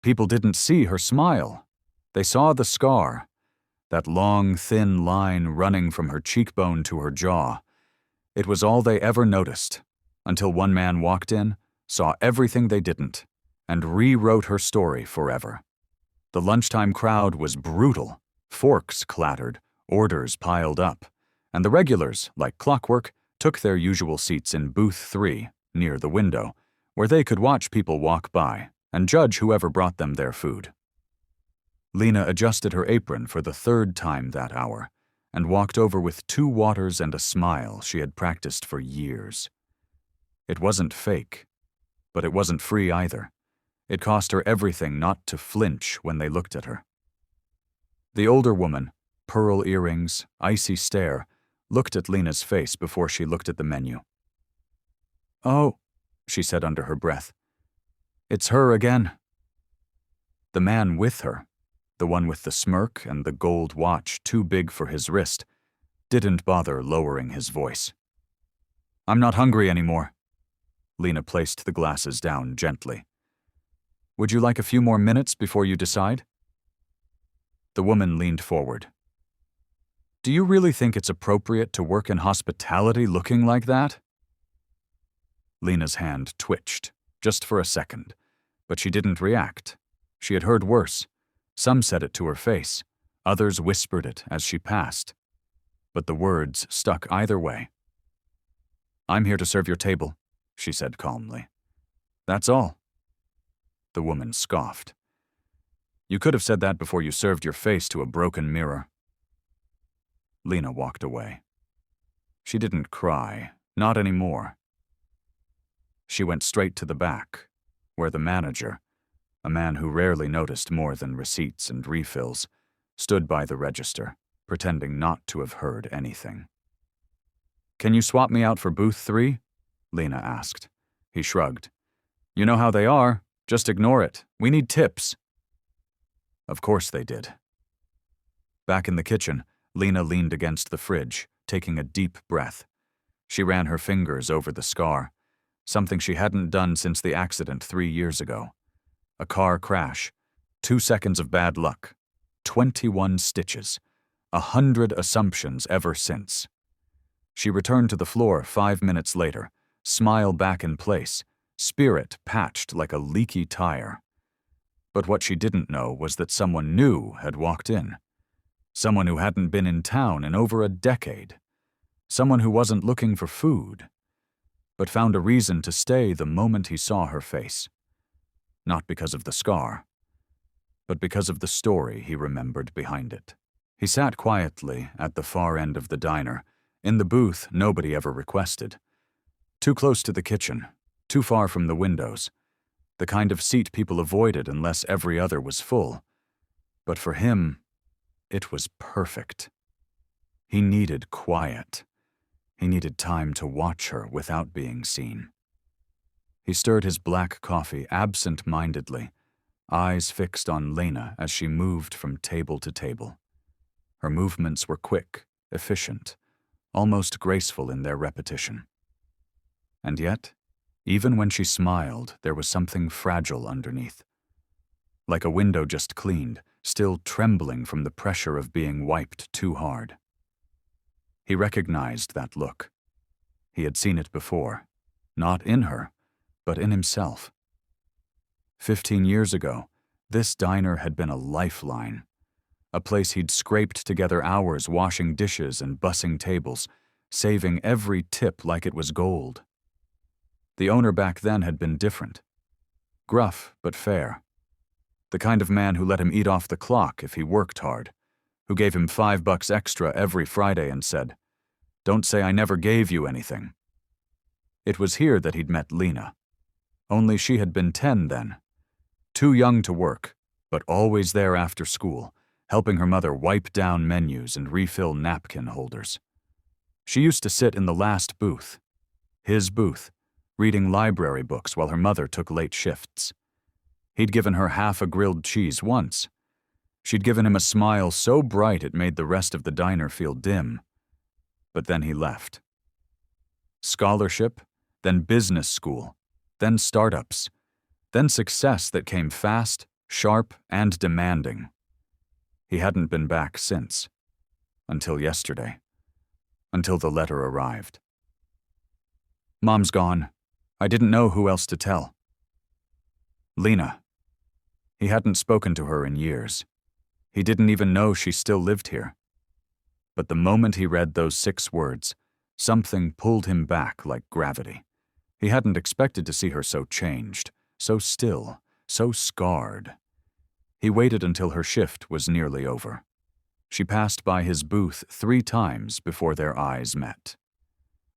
People didn't see her smile. They saw the scar, that long, thin line running from her cheekbone to her jaw. It was all they ever noticed, until one man walked in, saw everything they didn't, and rewrote her story forever. The lunchtime crowd was brutal. Forks clattered, orders piled up, and the regulars, like clockwork, took their usual seats in booth 3, near the window, where they could watch people walk by and judge whoever brought them their food. Lena adjusted her apron for the 3rd time that hour and walked over with 2 waters and a smile she had practiced for years. It wasn't fake, but it wasn't free either. It cost her everything not to flinch when they looked at her. The older woman, pearl earrings, icy stare, looked at Lena's face before she looked at the menu. "Oh," she said under her breath. "It's her again." The man with her, the one with the smirk and the gold watch too big for his wrist, didn't bother lowering his voice. "I'm not hungry anymore." Lena placed the glasses down gently. "Would you like a few more minutes before you decide?" The woman leaned forward. "Do you really think it's appropriate to work in hospitality looking like that?" Lena's hand twitched, just for a second, but she didn't react. She had heard worse. Some said it to her face, others whispered it as she passed. But the words stuck either way. "I'm here to serve your table," she said calmly. "That's all." The woman scoffed. "You could have said that before you served your face to a broken mirror." Lena walked away. She didn't cry, not anymore. She went straight to the back, where the manager, a man who rarely noticed more than receipts and refills, stood by the register, pretending not to have heard anything. "Can you swap me out for booth 3? Lena asked. He shrugged. "You know how they are. Just ignore it. We need tips." Of course they did. Back in the kitchen, Lena leaned against the fridge, taking a deep breath. She ran her fingers over the scar, something she hadn't done since the accident 3 years ago. A car crash, 2 seconds of bad luck, 21 stitches, 100 assumptions ever since. She returned to the floor 5 minutes later, smile back in place, spirit patched like a leaky tire. But what she didn't know was that someone new had walked in. Someone who hadn't been in town in over a decade. Someone who wasn't looking for food, but found a reason to stay the moment he saw her face. Not because of the scar, but because of the story he remembered behind it. He sat quietly at the far end of the diner, in the booth nobody ever requested. Too close to the kitchen, too far from the windows. The kind of seat people avoided unless every other was full. But for him, it was perfect. He needed quiet. He needed time to watch her without being seen. He stirred his black coffee absent-mindedly, eyes fixed on Lena as she moved from table to table. Her movements were quick, efficient, almost graceful in their repetition. And yet, even when she smiled, there was something fragile underneath. Like a window just cleaned, still trembling from the pressure of being wiped too hard. He recognized that look. He had seen it before, not in her, but in himself. 15 years ago, this diner had been a lifeline, a place he'd scraped together hours washing dishes and bussing tables, saving every tip like it was gold. The owner back then had been different. Gruff but fair. The kind of man who let him eat off the clock if he worked hard, who gave him $5 extra every Friday and said, "Don't say I never gave you anything." It was here that he'd met Lena. Only she had been 10 then. Too young to work, but always there after school, helping her mother wipe down menus and refill napkin holders. She used to sit in the last booth, his booth, reading library books while her mother took late shifts. He'd given her half a grilled cheese once. She'd given him a smile so bright it made the rest of the diner feel dim. But then he left. Scholarship, then business school, then startups, then success that came fast sharp and demanding. He hadn't been back since. Until yesterday. Until the letter arrived. "Mom's gone. I didn't know who else to tell." Lena. He hadn't spoken to her in years. He didn't even know she still lived here. But the moment he read those 6 words, something pulled him back like gravity. He hadn't expected to see her so changed, so still, so scarred. He waited until her shift was nearly over. She passed by his booth 3 times before their eyes met.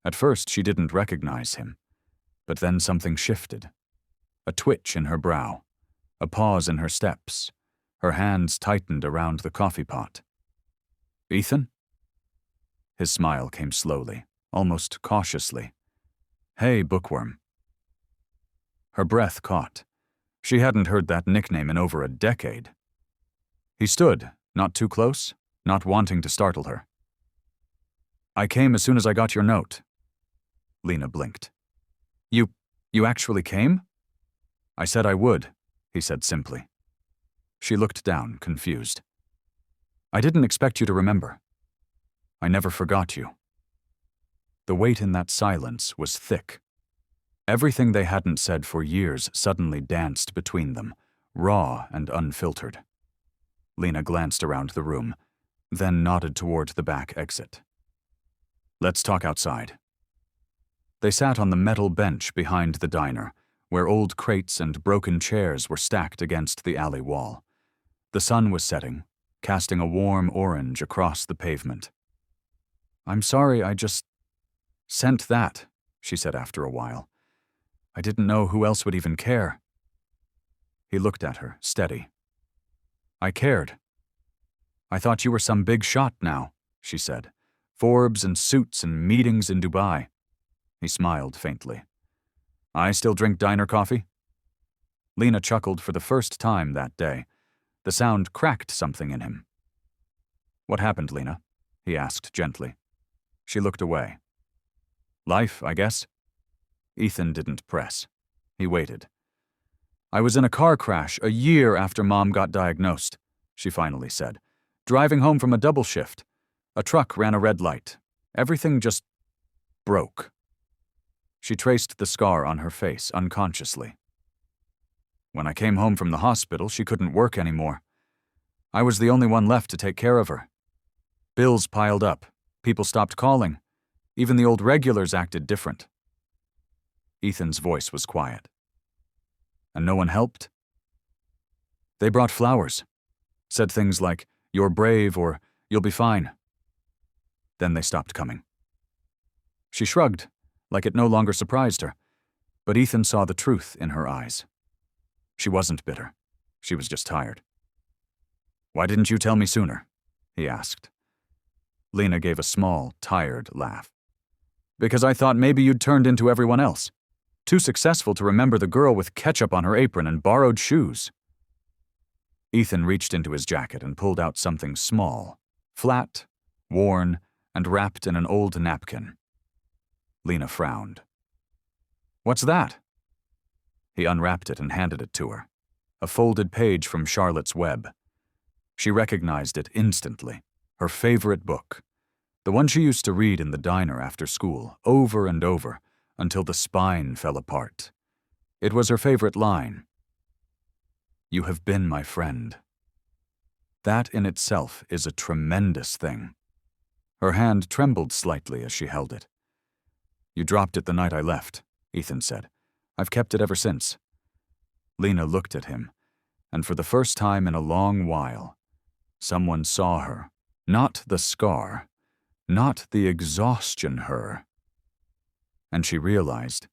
At first, she didn't recognize him. But then something shifted. A twitch in her brow, a pause in her steps. Her hands tightened around the coffee pot. "Ethan?" His smile came slowly, almost cautiously. "Hey, bookworm." Her breath caught. She hadn't heard that nickname in over a decade. He stood, not too close, not wanting to startle her. "I came as soon as I got your note." Lena blinked. You actually came?" "I said I would," he said simply. She looked down, confused. "I didn't expect you to remember. I never forgot you." The weight in that silence was thick. Everything they hadn't said for years suddenly danced between them, raw and unfiltered. Lena glanced around the room, then nodded toward the back exit. "Let's talk outside." They sat on the metal bench behind the diner, where old crates and broken chairs were stacked against the alley wall. The sun was setting, casting a warm orange across the pavement. "I'm sorry I just sent that," she said after a while. "I didn't know who else would even care." He looked at her, steady. "I cared. I thought you were some big shot now," she said. "Forbes and suits and meetings in Dubai." He smiled faintly. "I still drink diner coffee?" Lena chuckled for the first time that day. The sound cracked something in him. "What happened, Lena?" he asked gently. She looked away. "Life, I guess." Ethan didn't press. He waited. "I was in a car crash a year after Mom got diagnosed," she finally said. "Driving home from a double shift. A truck ran a red light. Everything just broke." She traced the scar on her face unconsciously. "When I came home from the hospital, she couldn't work anymore. I was the only one left to take care of her. Bills piled up. People stopped calling. Even the old regulars acted different." Ethan's voice was quiet. "And no one helped?" "They brought flowers. Said things like, 'You're brave,' or 'You'll be fine.' Then they stopped coming." She shrugged, like it no longer surprised her, but Ethan saw the truth in her eyes. She wasn't bitter. She was just tired. "Why didn't you tell me sooner?" he asked. Lena gave a small, tired laugh. "Because I thought maybe you'd turned into everyone else. Too successful to remember the girl with ketchup on her apron and borrowed shoes." Ethan reached into his jacket and pulled out something small, flat, worn, and wrapped in an old napkin. Lena frowned. "What's that?" He unwrapped it and handed it to her. A folded page from Charlotte's Web. She recognized it instantly. Her favorite book. The one she used to read in the diner after school, over and over, until the spine fell apart. It was her favorite line. "You have been my friend." That in itself is a tremendous thing. Her hand trembled slightly as she held it. "You dropped it the night I left," Ethan said. "I've kept it ever since." Lena looked at him, and for the first time in a long while, someone saw her. Not the scar, not the exhaustion her. And she realized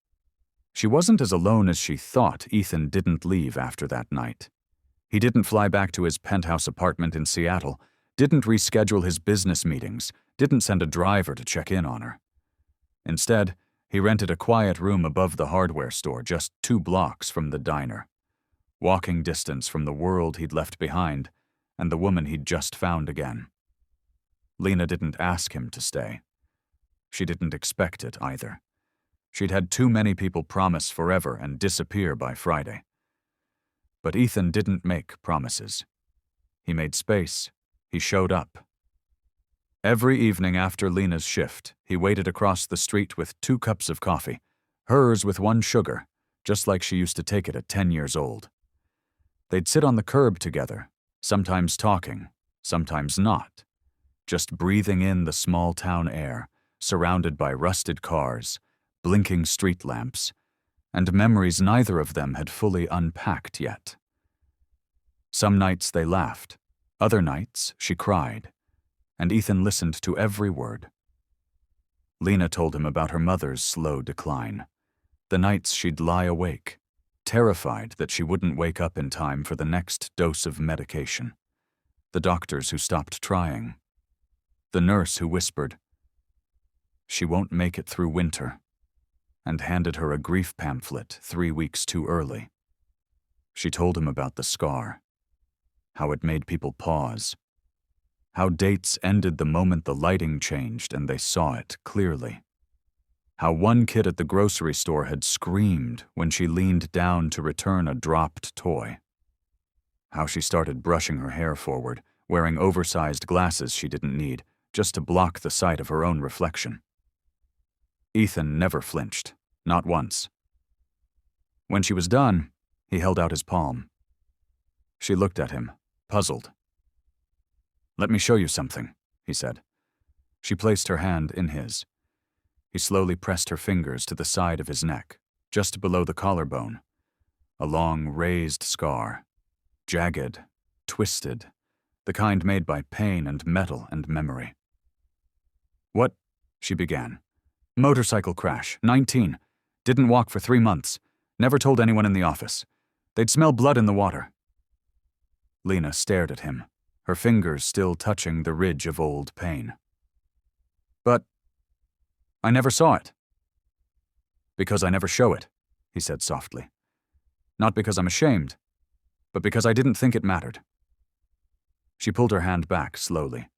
she wasn't as alone as she thought. Ethan didn't leave after that night. He didn't fly back to his penthouse apartment in Seattle, didn't reschedule his business meetings, didn't send a driver to check in on her. Instead, he rented a quiet room above the hardware store just 2 blocks from the diner. Walking distance from the world he'd left behind and the woman he'd just found again. Lena didn't ask him to stay. She didn't expect it either. She'd had too many people promise forever and disappear by Friday. But Ethan didn't make promises. He made space. He showed up. Every evening after Lena's shift, he waited across the street with 2 cups of coffee, hers with 1 sugar, just like she used to take it at 10 years old. They'd sit on the curb together, sometimes talking, sometimes not, just breathing in the small-town air, surrounded by rusted cars, blinking street lamps, and memories neither of them had fully unpacked yet. Some nights they laughed, other nights she cried, and Ethan listened to every word. Lena told him about her mother's slow decline, the nights she'd lie awake, terrified that she wouldn't wake up in time for the next dose of medication, the doctors who stopped trying, the nurse who whispered, "She won't make it through winter," and handed her a grief pamphlet 3 weeks too early. She told him about the scar, how it made people pause, how dates ended the moment the lighting changed and they saw it clearly, how one kid at the grocery store had screamed when she leaned down to return a dropped toy, how she started brushing her hair forward, wearing oversized glasses she didn't need, just to block the sight of her own reflection. Ethan never flinched, not once. When she was done, he held out his palm. She looked at him, puzzled. "Let me show you something," he said. She placed her hand in his. He slowly pressed her fingers to the side of his neck, just below the collarbone. A long, raised scar, jagged, twisted, the kind made by pain and metal and memory. "What?" she began. "Motorcycle crash, 19. Didn't walk for 3 months. Never told anyone in the office. They'd smell blood in the water." Lena stared at him, her fingers still touching the ridge of old pain. "But I never saw it." "Because I never show it," he said softly. "Not because I'm ashamed, but because I didn't think it mattered." She pulled her hand back slowly.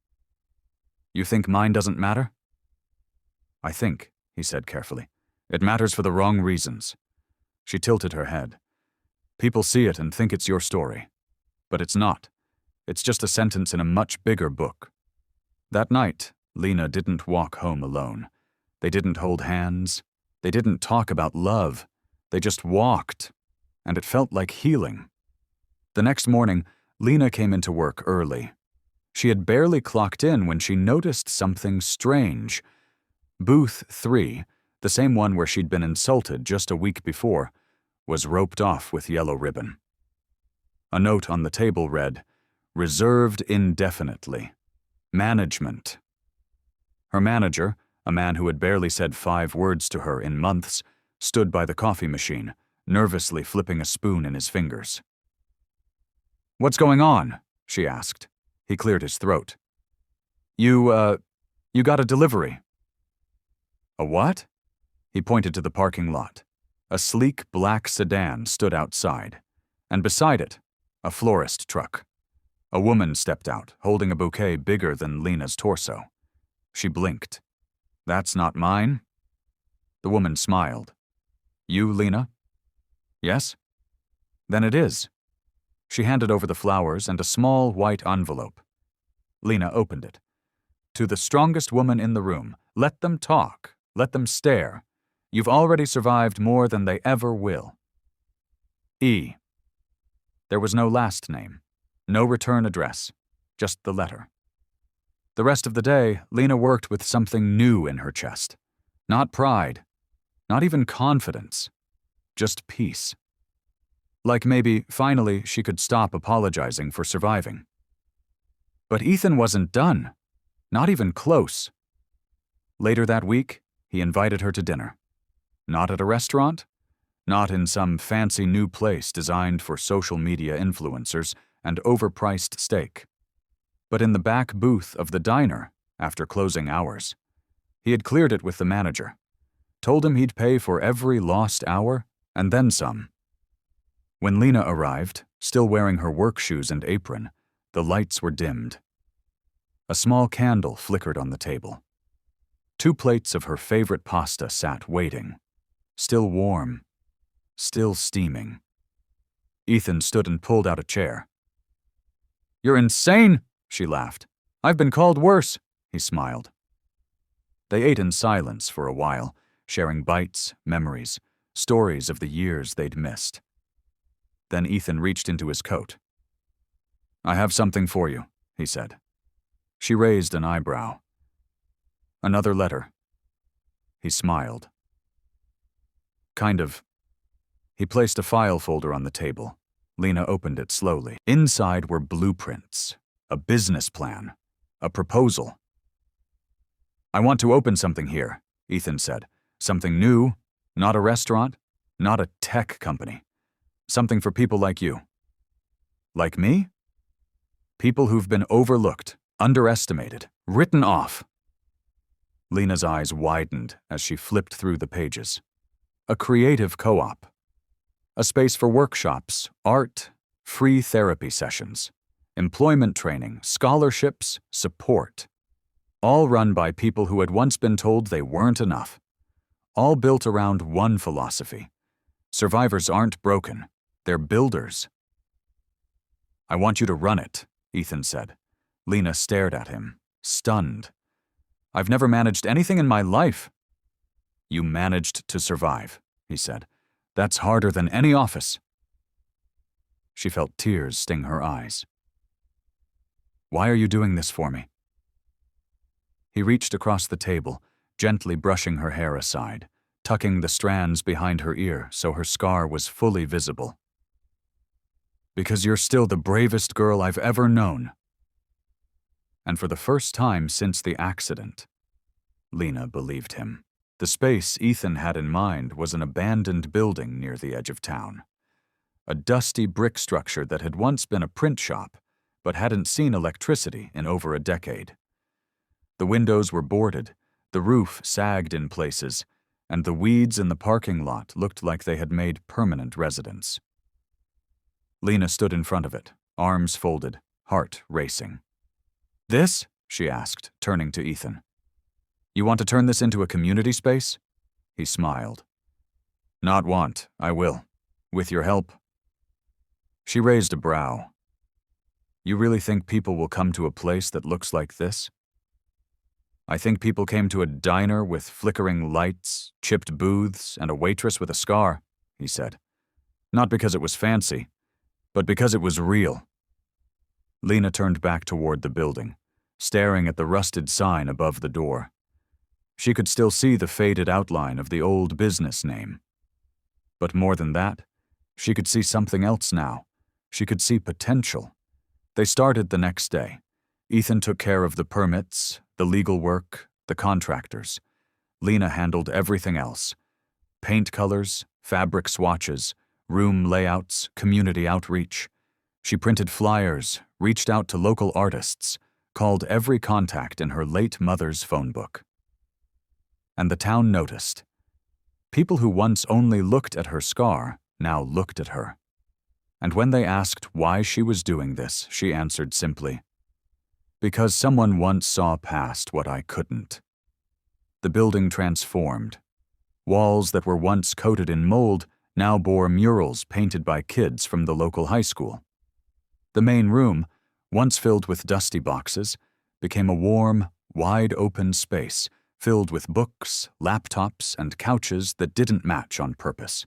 "You think mine doesn't matter?" "I think," he said carefully, "it matters for the wrong reasons." She tilted her head. "People see it and think it's your story. But it's not. It's just a sentence in a much bigger book." That night, Lena didn't walk home alone. They didn't hold hands. They didn't talk about love. They just walked, and it felt like healing. The next morning, Lena came into work early. She had barely clocked in when she noticed something strange. Booth 3, the same one where she'd been insulted just a week before, was roped off with yellow ribbon. A note on the table read, "Reserved indefinitely. Management." Her manager, a man who had barely said 5 words to her in months, stood by the coffee machine, nervously flipping a spoon in his fingers. "What's going on?" she asked. He cleared his throat. You got a delivery." "A what?" He pointed to the parking lot. A sleek black sedan stood outside, and beside it, a florist truck. A woman stepped out, holding a bouquet bigger than Lena's torso. She blinked. "That's not mine?" The woman smiled. "You, Lena?" "Yes." "Then it is." She handed over the flowers and a small white envelope. Lena opened it. "To the strongest woman in the room, let them talk, let them stare. You've already survived more than they ever will. E." There was no last name, no return address, just the letter. The rest of the day, Lena worked with something new in her chest. Not pride, not even confidence, just peace. Like maybe, finally, she could stop apologizing for surviving. But Ethan wasn't done, not even close. Later that week, he invited her to dinner. Not at a restaurant, not in some fancy new place designed for social media influencers and overpriced steak, but in the back booth of the diner after closing hours. He had cleared it with the manager, told him he'd pay for every lost hour and then some. When Lena arrived, still wearing her work shoes and apron, the lights were dimmed. A small candle flickered on the table. 2 plates of her favorite pasta sat waiting, still warm, still steaming. Ethan stood and pulled out a chair. "You're insane," she laughed. "I've been called worse," he smiled. They ate in silence for a while, sharing bites, memories, stories of the years they'd missed. Then Ethan reached into his coat. "I have something for you," he said. She raised an eyebrow. "Another letter." He smiled. "Kind of." He placed a file folder on the table. Lena opened it slowly. Inside were blueprints, a business plan, a proposal. "I want to open something here," Ethan said. "Something new, not a restaurant, not a tech company. Something for people like you." "Like me?" "People who've been overlooked, underestimated, written off." Lena's eyes widened as she flipped through the pages. A creative co-op. A space for workshops, art, free therapy sessions, employment training, scholarships, support. All run by people who had once been told they weren't enough. All built around one philosophy. Survivors aren't broken, they're builders. "I want you to run it," Ethan said. Lena stared at him, stunned. "I've never managed anything in my life." "You managed to survive," he said. "That's harder than any office." She felt tears sting her eyes. "Why are you doing this for me?" He reached across the table, gently brushing her hair aside, tucking the strands behind her ear so her scar was fully visible. "Because you're still the bravest girl I've ever known." And for the first time since the accident, Lena believed him. The space Ethan had in mind was an abandoned building near the edge of town. A dusty brick structure that had once been a print shop, but hadn't seen electricity in over a decade. The windows were boarded, the roof sagged in places, and the weeds in the parking lot looked like they had made permanent residence. Lena stood in front of it, arms folded, heart racing. "This?" she asked, turning to Ethan. "You want to turn this into a community space?" He smiled. "Not want, I will. With your help." She raised a brow. "You really think people will come to a place that looks like this?" "I think people came to a diner with flickering lights, chipped booths, and a waitress with a scar," he said. "Not because it was fancy, but because it was real." Lena turned back toward the building, staring at the rusted sign above the door. She could still see the faded outline of the old business name. But more than that, she could see something else now. She could see potential. They started the next day. Ethan took care of the permits, the legal work, the contractors. Lena handled everything else. Paint colors, fabric swatches, room layouts, community outreach. She printed flyers, reached out to local artists, called every contact in her late mother's phone book. And the town noticed. People who once only looked at her scar now looked at her. And when they asked why she was doing this, she answered simply, "Because someone once saw past what I couldn't." The building transformed. Walls that were once coated in mold now bore murals painted by kids from the local high school. The main room, once filled with dusty boxes, became a warm, wide-open space filled with books, laptops, and couches that didn't match on purpose.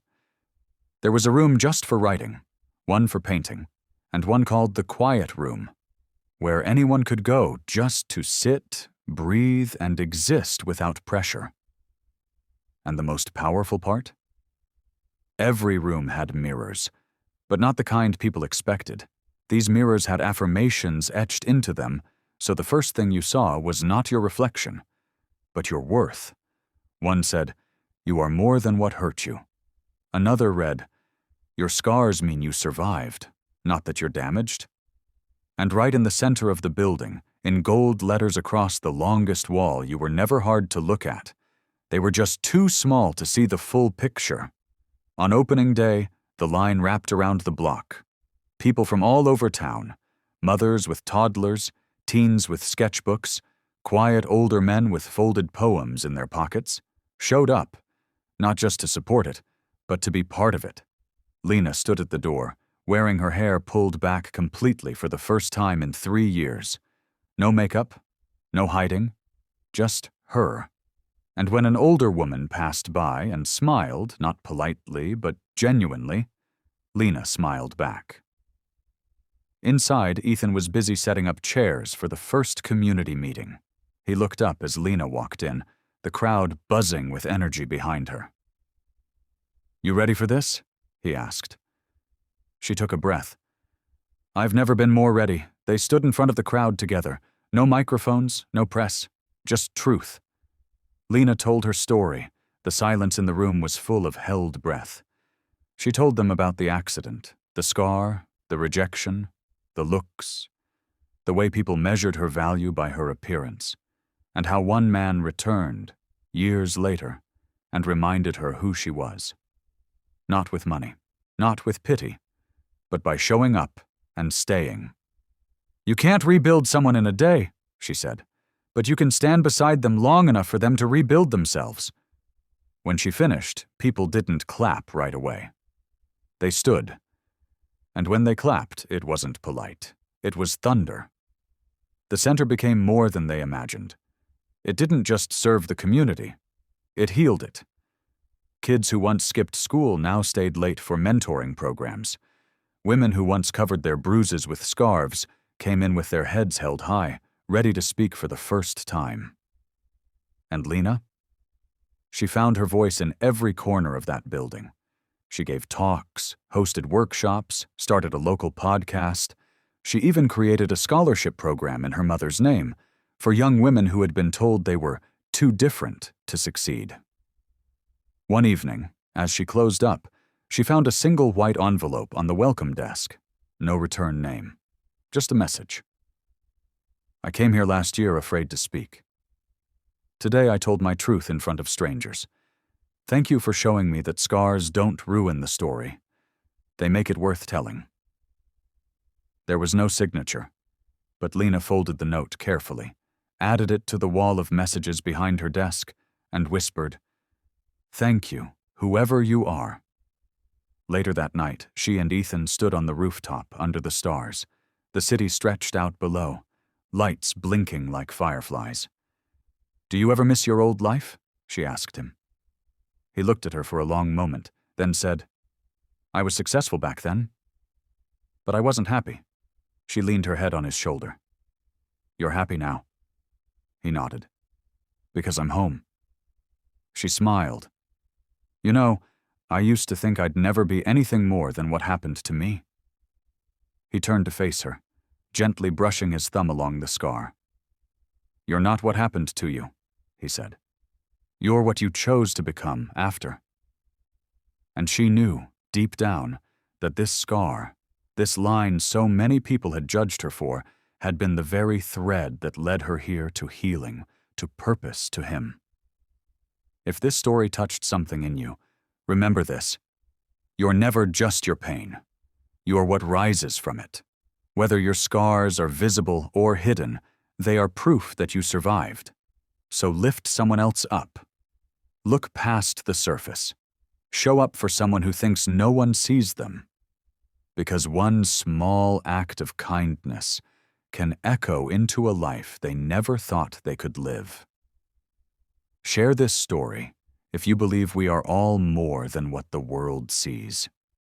There was a room just for writing, one for painting, and one called the Quiet Room, where anyone could go just to sit, breathe, and exist without pressure. And the most powerful part? Every room had mirrors, but not the kind people expected. These mirrors had affirmations etched into them, so the first thing you saw was not your reflection, but your worth. One said, "You are more than what hurt you." Another read, "Your scars mean you survived, not that you're damaged." And right in the center of the building, in gold letters across the longest wall you were never hard to look at, they were just too small to see the full picture. On opening day, the line wrapped around the block. People from all over town, mothers with toddlers, teens with sketchbooks, quiet older men with folded poems in their pockets, showed up, not just to support it, but to be part of it. Lena stood at the door, wearing her hair pulled back completely for the first time in 3 years. No makeup, no hiding, just her. And when an older woman passed by and smiled, not politely, but genuinely, Lena smiled back. Inside, Ethan was busy setting up chairs for the first community meeting. He looked up as Lena walked in, the crowd buzzing with energy behind her. "You ready for this?" he asked. She took a breath. "I've never been more ready." They stood in front of the crowd together. No microphones, no press, just truth. Lena told her story. The silence in the room was full of held breath. She told them about the accident, the scar, the rejection, the looks, the way people measured her value by her appearance, and how one man returned, years later, and reminded her who she was. Not with money, not with pity, but by showing up and staying. "You can't rebuild someone in a day," she said, "but you can stand beside them long enough for them to rebuild themselves." When she finished, people didn't clap right away. They stood. And when they clapped, it wasn't polite. It was thunder. The center became more than they imagined. It didn't just serve the community. It healed it. Kids who once skipped school now stayed late for mentoring programs. Women who once covered their bruises with scarves came in with their heads held high, ready to speak for the first time. And Lena? She found her voice in every corner of that building. She gave talks, hosted workshops, started a local podcast. She even created a scholarship program in her mother's name for young women who had been told they were too different to succeed. One evening, as she closed up, she found a single white envelope on the welcome desk. No return name. Just a message. "I came here last year afraid to speak. Today I told my truth in front of strangers. Thank you for showing me that scars don't ruin the story. They make it worth telling." There was no signature, but Lena folded the note carefully, added it to the wall of messages behind her desk, and whispered, "Thank you, whoever you are." Later that night, she and Ethan stood on the rooftop under the stars. The city stretched out below, lights blinking like fireflies. "Do you ever miss your old life?" she asked him. He looked at her for a long moment, then said, "I was successful back then, but I wasn't happy." She leaned her head on his shoulder. "You're happy now?" He nodded. "Because I'm home." She smiled. "You know, I used to think I'd never be anything more than what happened to me." He turned to face her, gently brushing his thumb along the scar. "You're not what happened to you," he said. "You're what you chose to become after." And she knew, deep down, that this scar, this line so many people had judged her for, had been the very thread that led her here to healing, to purpose to him. If this story touched something in you, remember this. You're never just your pain. You're what rises from it. Whether your scars are visible or hidden, they are proof that you survived. So lift someone else up. Look past the surface. Show up for someone who thinks no one sees them. Because one small act of kindness can echo into a life they never thought they could live. Share this story if you believe we are all more than what the world sees.